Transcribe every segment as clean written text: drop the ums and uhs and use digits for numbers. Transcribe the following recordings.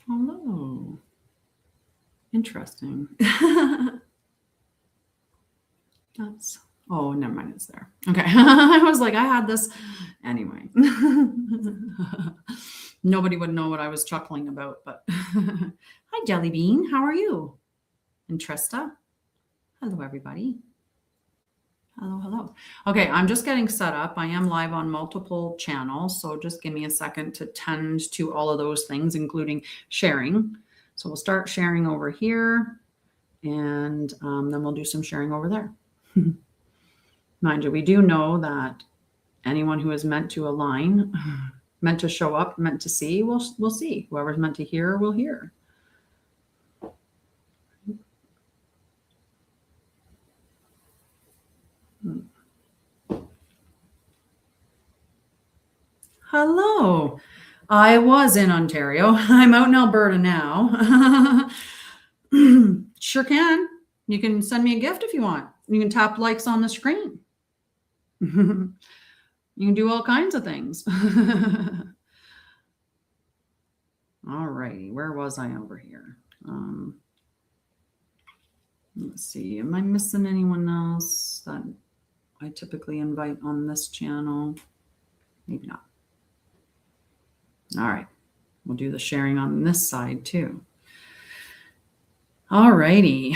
Hello. Interesting. That's, oh, never mind. It's there. Okay. I was like, I had this anyway. Nobody would know what I was chuckling about, but hi, Jelly Bean. How are you? And Trista. Hello, everybody. Hello, hello. Okay, I'm just getting set up. I am live on multiple channels, so just give me a second to tend to all of those things, including sharing. So we'll start sharing over here, and then we'll do some sharing over there. Mind you, we do know that anyone who is meant to align, meant to show up, meant to see, we'll see. Whoever's meant to hear will hear. Hello. I was in Ontario. I'm out in Alberta now. Sure can. You can send me a gift if you want. You can tap likes on the screen. You can do all kinds of things. All righty. Where was I over here? Let's see. Am I missing anyone else that I typically invite on this channel? Maybe not. All right. We'll do the sharing on this side too. All righty.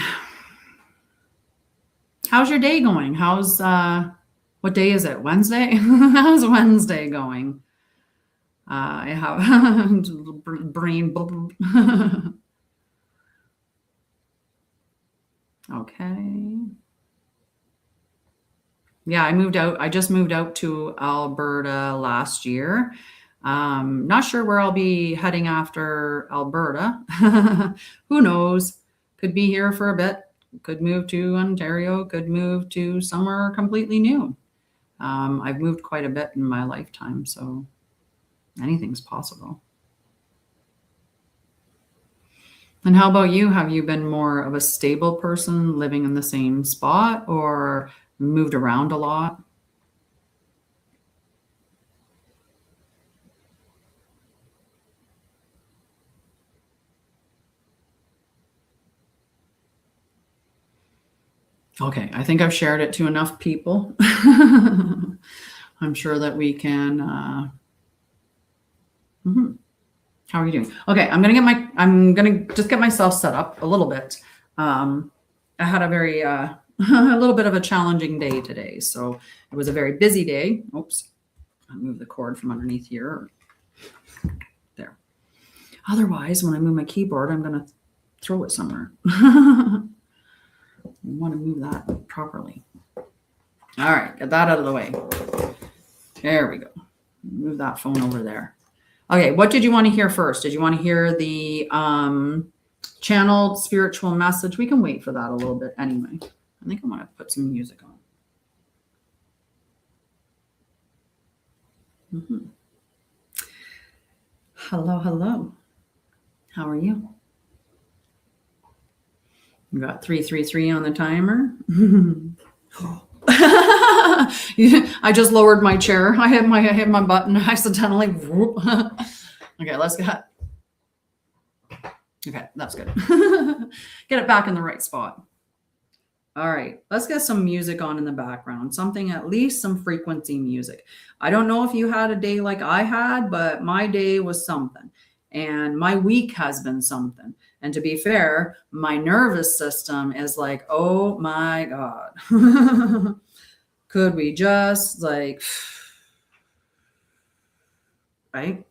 How's your day going? How's, what day is it? Wednesday? How's Wednesday going? I have brain. Okay. Yeah, I just moved out to Alberta last year. Not sure where I'll be heading after Alberta. Who knows? Could be here for a bit. Could move to Ontario. Could move to somewhere completely new. I've moved quite a bit in my lifetime, so anything's possible. And how about you? Have you been more of a stable person living in the same spot or moved around a lot? Okay, I think I've shared it to enough people. I'm sure that we can. How are you doing? Okay, I'm gonna just get myself set up a little bit. I had a very a little bit of a challenging day today, so it was a very busy day. Oops, I'll move the cord from underneath here. There. Otherwise, when I move my keyboard, I'm gonna throw it somewhere. You want to move that properly. All right, get that out of the way. There we go. Move that phone over there. Okay, what did you want to hear first? Did you want to hear the channeled spiritual message? We can wait for that a little bit anyway. I think I want to put some music on. Hello, hello. How are you? You got 333 on the timer. I just lowered my chair. I hit my button accidentally. Okay, let's get. Okay, that's good. Get it back in the right spot. All right, let's get some music on in the background. Something, at least some frequency music. I don't know if you had a day like I had, but my day was something. And my week has been something. And to be fair, my nervous system is like, oh my God. Could we just like, right?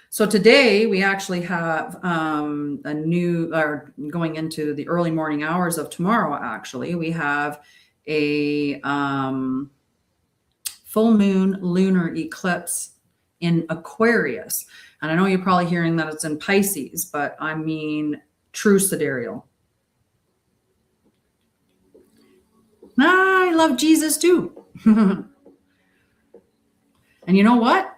So today we actually have a new, or going into the early morning hours of tomorrow, actually, we have a full moon lunar eclipse in Aquarius. And I know you're probably hearing that it's in Pisces, but I mean true sidereal. I love Jesus too. And you know what?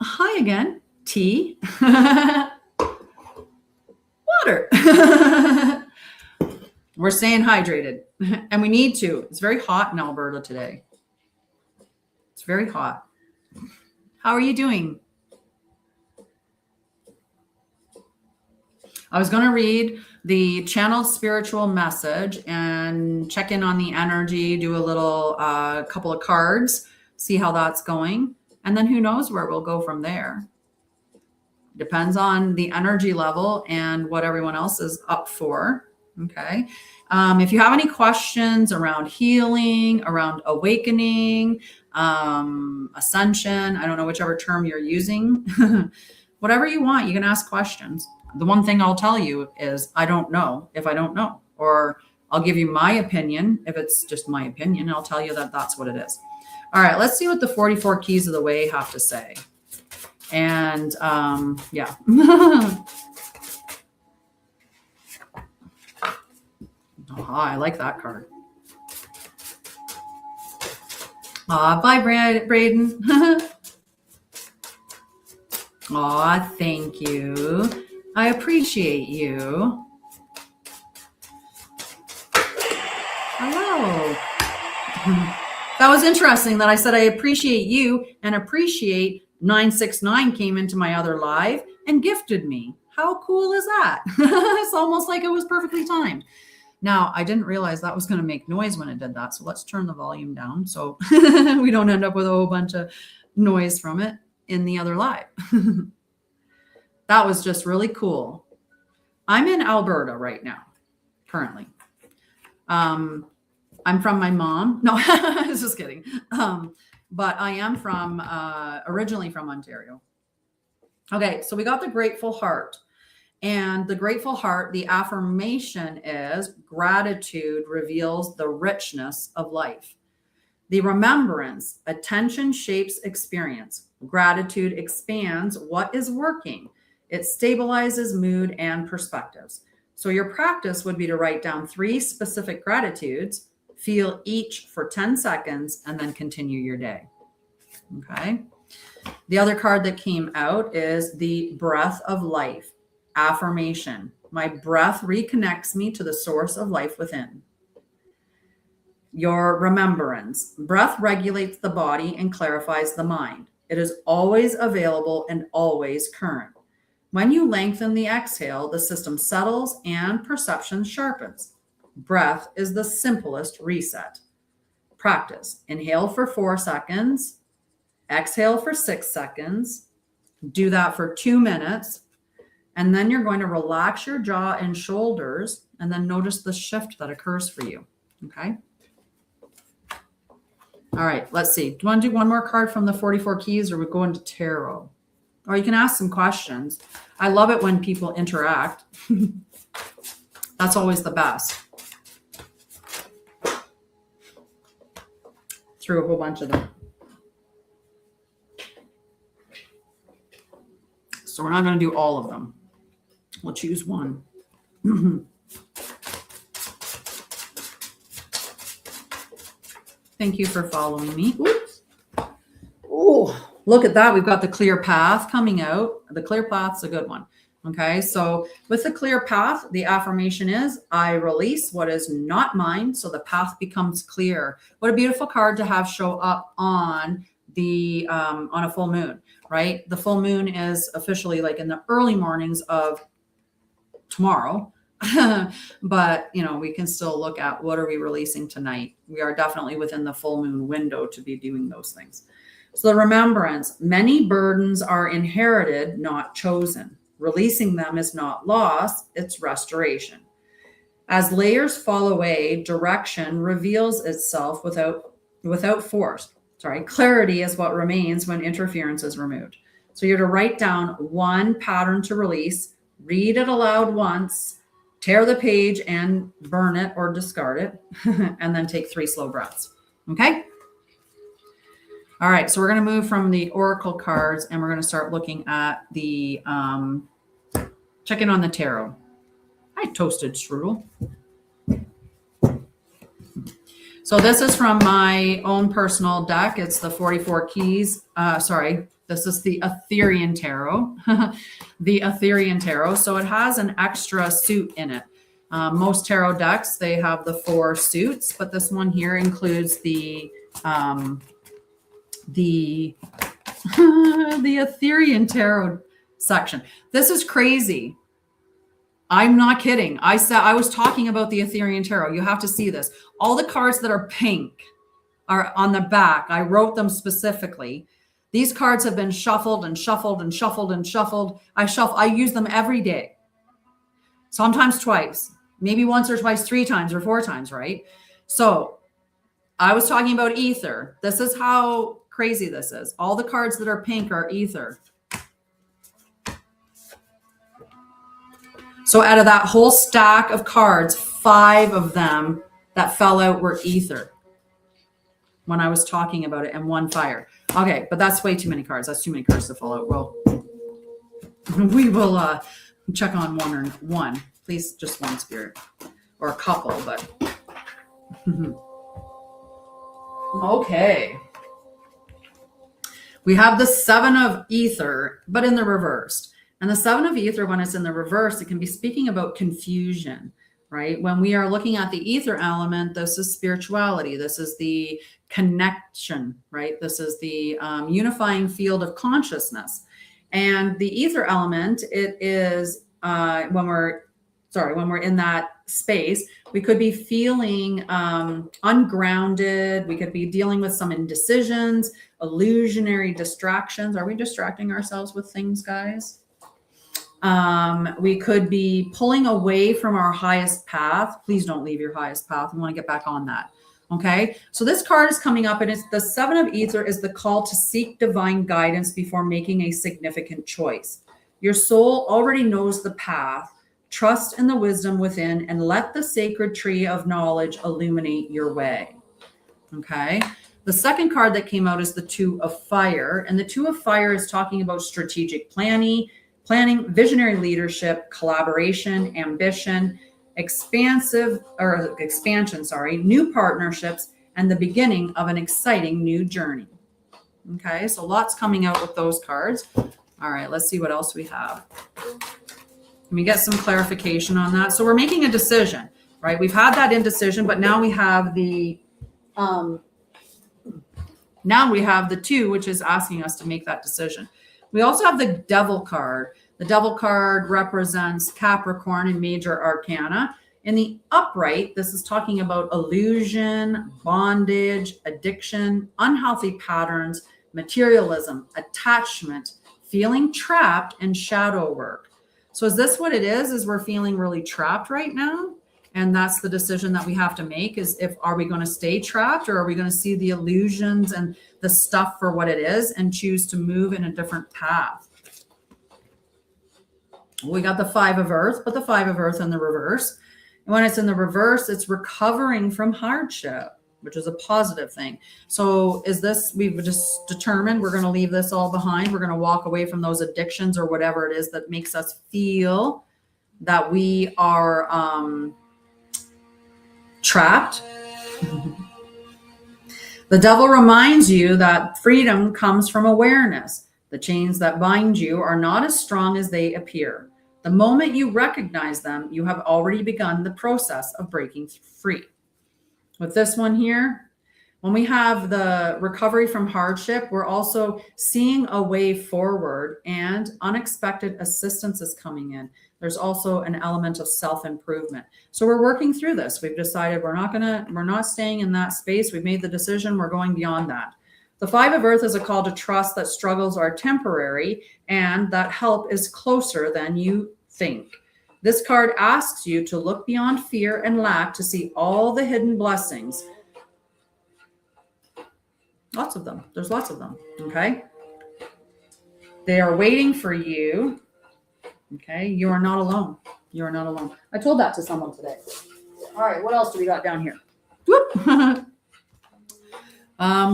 Hi again. Tea. Water. We're staying hydrated. And we need to. It's very hot in Alberta today. It's very hot. How are you doing? I was going to read the channeled spiritual message and check in on the energy, do a little couple of cards, see how that's going. And then who knows where we'll go from there. Depends on the energy level and what everyone else is up for. Okay. If you have any questions around healing, around awakening, ascension, I don't know whichever term you're using, whatever you want, you can ask questions. The one thing I'll tell you is I don't know if I don't know, or I'll give you my opinion. If it's just my opinion, I'll tell you that that's what it is. All right, let's see what the 44 keys of the way have to say. And yeah. Oh, I like that card. Bye, Braden. Aw, thank you. I appreciate you. Hello. That was interesting that I said I appreciate you, and appreciate 969 came into my other live and gifted me. How cool is that? It's almost like it was perfectly timed. Now, I didn't realize that was going to make noise when it did that. So let's turn the volume down so we don't end up with a whole bunch of noise from it in the other live. That was just really cool. I'm in Alberta right now, currently. I'm from my mom. No, I was just kidding. But I am from, originally from Ontario. Okay, so we got the grateful heart. And the grateful heart, the affirmation is gratitude reveals the richness of life. The remembrance, attention shapes experience. Gratitude expands what is working. It stabilizes mood and perspectives. So your practice would be to write down 3 specific gratitudes, feel each for 10 seconds, and then continue your day. Okay. The other card that came out is the breath of life. Affirmation. My breath reconnects me to the source of life within. Your remembrance. Breath regulates the body and clarifies the mind. It is always available and always current. When you lengthen the exhale, the system settles and perception sharpens. Breath is the simplest reset. Practice. Inhale for 4 seconds. Exhale for 6 seconds. Do that for 2 minutes. And then you're going to relax your jaw and shoulders and then notice the shift that occurs for you. Okay. All right, let's see. Do you want to do one more card from the 44 keys, or we go into tarot? Or you can ask some questions. I love it when people interact. That's always the best. Threw a whole bunch of them. So we're not going to do all of them. We'll choose one. Thank you for following me. Oh, look at that. We've got the clear path coming out. The clear path's a good one. Okay, so with the clear path, the affirmation is, I release what is not mine, so the path becomes clear. What a beautiful card to have show up on the on a full moon, right? The full moon is officially like in the early mornings of tomorrow. But, you know, we can still look at what are we releasing tonight. We are definitely within the full moon window to be doing those things. So the remembrance, many burdens are inherited, not chosen. Releasing them is not loss, it's restoration. As layers fall away, direction reveals itself without force. Clarity is what remains when interference is removed. So you're to write down one pattern to release, read it aloud once, tear the page and burn it or discard it, and then take 3 slow breaths. Okay? All right, so we're going to move from the oracle cards and we're going to start looking at the, check in on the tarot. Hi, Toasted Strudel. So this is from my own personal deck. It's the 44 keys. This is the Etherian Tarot. The Etherian Tarot. So it has an extra suit in it. Most tarot decks, they have the 4 suits, but this one here includes the Etherian Tarot section. This is crazy. I'm not kidding. I was talking about the Etherian Tarot. You have to see this. All the cards that are pink are on the back. I wrote them specifically. These cards have been shuffled and shuffled and shuffled and shuffled. I use them every day. Sometimes twice, maybe once or twice, 3 times or 4 times, right? So I was talking about ether. This is how crazy this is. All the cards that are pink are ether. So out of that whole stack of cards, 5 of them that fell out were ether when I was talking about it, and 1 fire. Okay, but that's way too many cards. That's too many cards to fall out. Well, we will check on one. Please, just 1 spirit or a couple, but okay. We have the 7 of ether, but in the reversed. And the 7 of ether, when it's in the reverse, it can be speaking about confusion, right? When we are looking at the ether element, this is spirituality. This is the connection, right? This is the unifying field of consciousness. And the ether element, it is when we're in that space, we could be feeling ungrounded. We could be dealing with some indecisions, illusionary distractions. Are we distracting ourselves with things, guys? We could be pulling away from our highest path. Please don't leave your highest path. We want to get back on that. Okay. So this card is coming up, and it's the 7 of ether is the call to seek divine guidance before making a significant choice. Your soul already knows the path. Trust in the wisdom within and let the sacred tree of knowledge illuminate your way. Okay. The second card that came out is the 2 of fire. And the 2 of fire is talking about strategic planning, visionary leadership, collaboration, ambition, expansion, new partnerships, and the beginning of an exciting new journey. Okay, so lots coming out with those cards. All right, let's see what else we have. Let me get some clarification on that. So we're making a decision, right? We've had that indecision, but now we have the 2, which is asking us to make that decision. We also have the Devil card. The Devil card represents Capricorn in major arcana. In the upright, this is talking about illusion, bondage, addiction, unhealthy patterns, materialism, attachment, feeling trapped, and shadow work. So is this what it is? Is we're feeling really trapped right now? And that's the decision that we have to make, is are we going to stay trapped, or are we going to see the illusions and the stuff for what it is and choose to move in a different path? We got the 5 of earth, but the 5 of earth in the reverse. And when it's in the reverse, it's recovering from hardship, which is a positive thing. So we've just determined we're going to leave this all behind. We're going to walk away from those addictions or whatever it is that makes us feel that we are trapped. The devil reminds you that freedom comes from awareness. The chains that bind you are not as strong as they appear. The moment you recognize them, you have already begun the process of breaking free. With this one here, when we have the recovery from hardship, we're also seeing a way forward, and unexpected assistance is coming in. There's also an element of self-improvement. So we're working through this. We've decided we're not staying in that space. We've made the decision. We're going beyond that. The 5 of earth is a call to trust that struggles are temporary and that help is closer than you think. This card asks you to look beyond fear and lack to see all the hidden blessings. Lots of them. There's lots of them. Okay. They are waiting for you. Okay. You are not alone. You are not alone. I told that to someone today. All right. What else do we got down here? Whoop.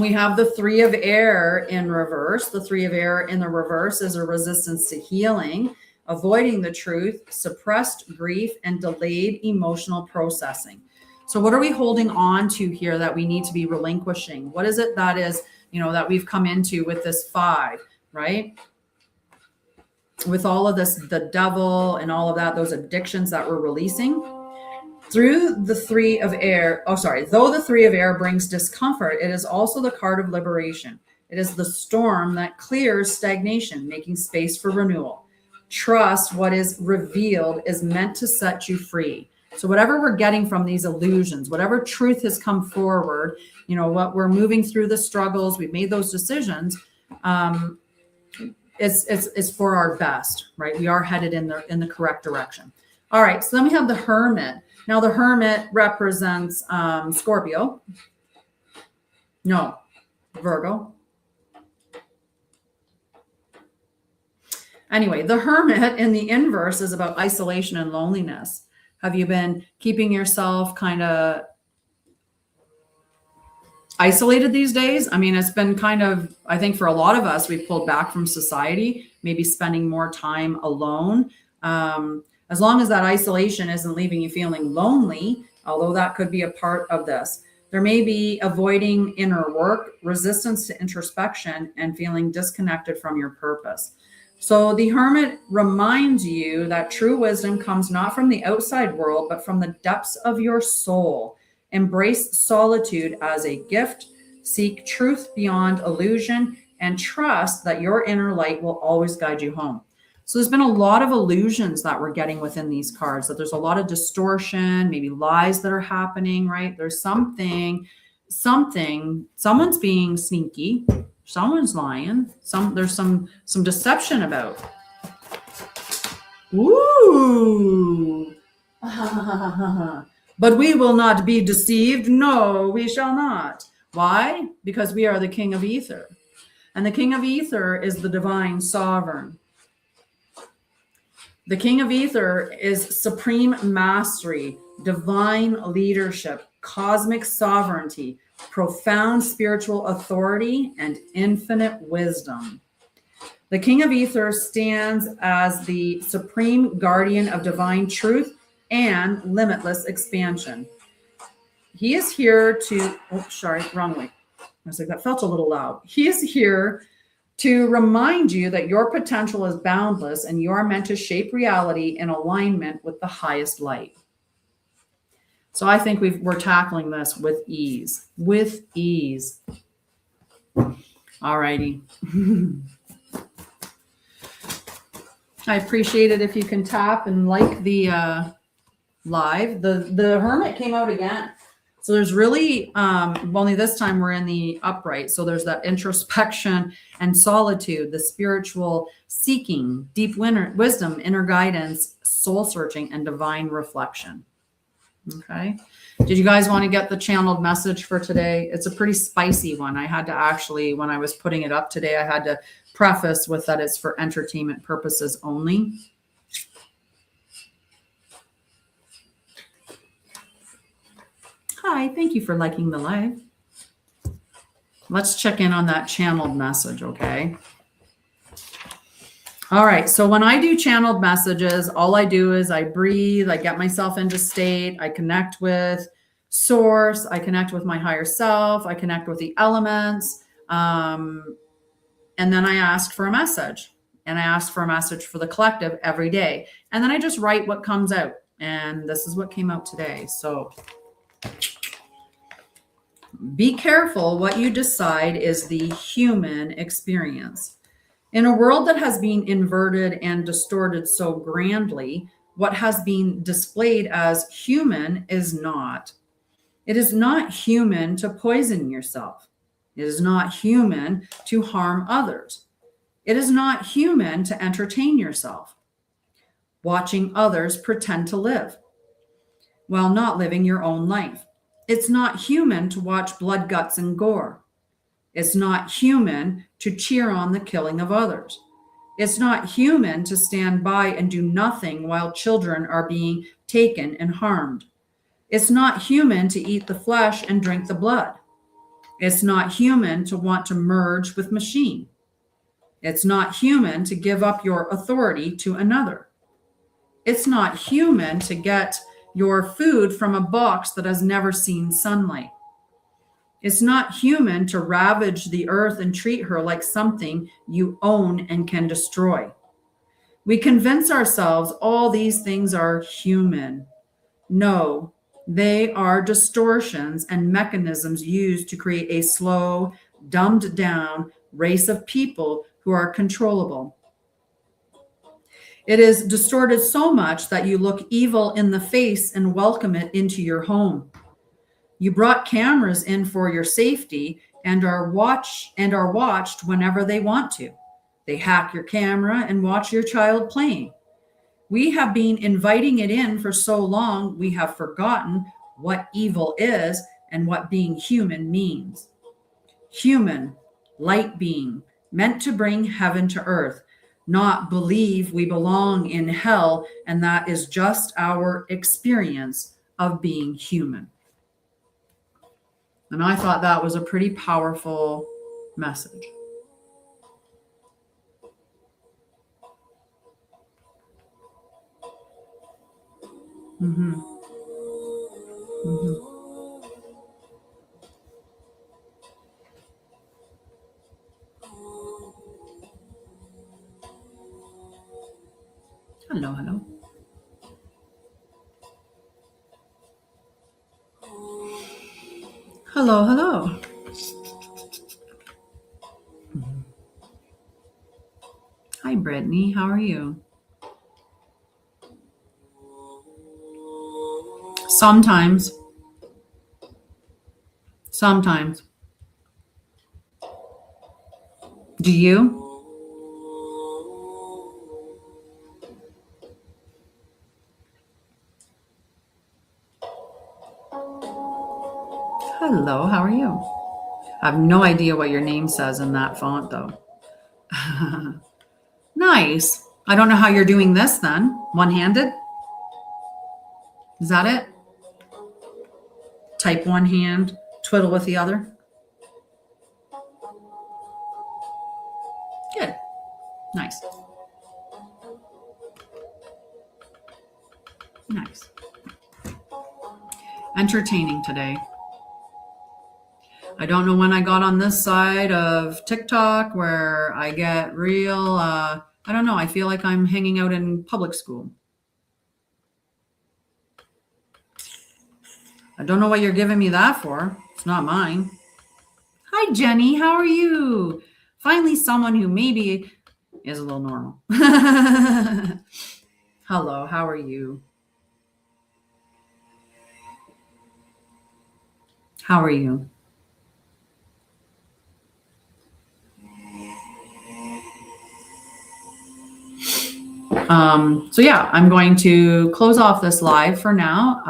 We have the 3 of air in reverse. The 3 of air in the reverse is a resistance to healing, avoiding the truth, suppressed grief, and delayed emotional processing. So what are we holding on to here that we need to be relinquishing? What is it that is, that we've come into with this 5, right? With all of this, the devil and all of that, those addictions that we're releasing. Though the 3 of air brings discomfort, it is also the card of liberation. It is the storm that clears stagnation, making space for renewal. Trust what is revealed is meant to set you free. So whatever we're getting from these illusions, whatever truth has come forward, what we're moving through the struggles, we've made those decisions. It's for our best, right? We are headed in the correct direction. All right, so then we have the Hermit. Now the Hermit represents Scorpio. No, Virgo. Anyway, the Hermit in the inverse is about isolation and loneliness. Have you been keeping yourself kind of isolated these days? I mean, it's been kind of, I think for a lot of us, we've pulled back from society, maybe spending more time alone. As long as that isolation isn't leaving you feeling lonely, although that could be a part of this. There may be avoiding inner work, resistance to introspection, and feeling disconnected from your purpose. So the Hermit reminds you that true wisdom comes not from the outside world, but from the depths of your soul. Embrace solitude as a gift, seek truth beyond illusion, and trust that your inner light will always guide you home. So there's been a lot of illusions that we're getting within these cards, that there's a lot of distortion, maybe lies that are happening, right? There's something, someone's being sneaky, someone's lying, there's some deception about. Ooh. But we will not be deceived. No, we shall not. Why? Because we are the King of Ether. And the King of Ether is the divine sovereign. The King of Ether is supreme mastery, divine leadership, cosmic sovereignty, profound spiritual authority, and infinite wisdom. The King of Ether stands as the supreme guardian of divine truth and limitless expansion. He is here to, wrong way. I was like, that felt a little loud. He is here to remind you that your potential is boundless and you are meant to shape reality in alignment with the highest light. So I think we're tackling this with ease. With ease. All righty. I appreciate it if you can tap and like the live. The Hermit came out again. So there's really, only this time we're in the upright. So there's that introspection and solitude, the spiritual seeking, deep wisdom, inner guidance, soul searching, and divine reflection. Okay. Did you guys want to get the channeled message for today? It's a pretty spicy one. I had to actually, when I was putting it up today, I had to preface with that it's for entertainment purposes only. Hi, thank you for liking the live. Let's check in on that channeled message, okay? All right, so when I do channeled messages, all I do is I breathe, I get myself into state, I connect with source, I connect with my higher self, I connect with the elements, and then I ask for a message. And I ask for a message for the collective every day. And then I just write what comes out. And this is what came out today. So be careful what you decide is the human experience. In a world that has been inverted and distorted so grandly, what has been displayed as human is not. It is not human to poison yourself. It is not human to harm others. It is not human to entertain yourself, watching others pretend to live while not living your own life. It's not human to watch blood, guts, and gore. It's not human to cheer on the killing of others. It's not human to stand by and do nothing while children are being taken and harmed. It's not human to eat the flesh and drink the blood. It's not human to want to merge with machine. It's not human to give up your authority to another. It's not human to get your food from a box that has never seen sunlight. It's not human to ravage the earth and treat her like something you own and can destroy. We convince ourselves all these things are human. No, they are distortions and mechanisms used to create a slow, dumbed down race of people who are controllable. It is distorted so much that you look evil in the face and welcome it into your home. You brought cameras in for your safety and are watched whenever they want to. They hack your camera and watch your child playing. We have been inviting it in for so long, we have forgotten what evil is and what being human means. Human, light being, meant to bring heaven to earth, not believe we belong in hell, and that is just our experience of being human. And I thought that was a pretty powerful message. Mm-hmm. Mm-hmm. Hello, hello. Hello, hello. Hi, Brittany. How are you? Sometimes. Sometimes. Do you? Hello, how are you? I have no idea what your name says in that font, though. Nice. I don't know how you're doing this then. One-handed? Is that it? Type one hand, twiddle with the other? Good. Nice. Nice. Entertaining today. I don't know when I got on this side of TikTok where I get real, I don't know, I feel like I'm hanging out in public school. I don't know what you're giving me that for. It's not mine. Hi, Jenny. How are you? Finally, someone who maybe is a little normal. Hello, how are you? How are you? So yeah, I'm going to close off this live for now.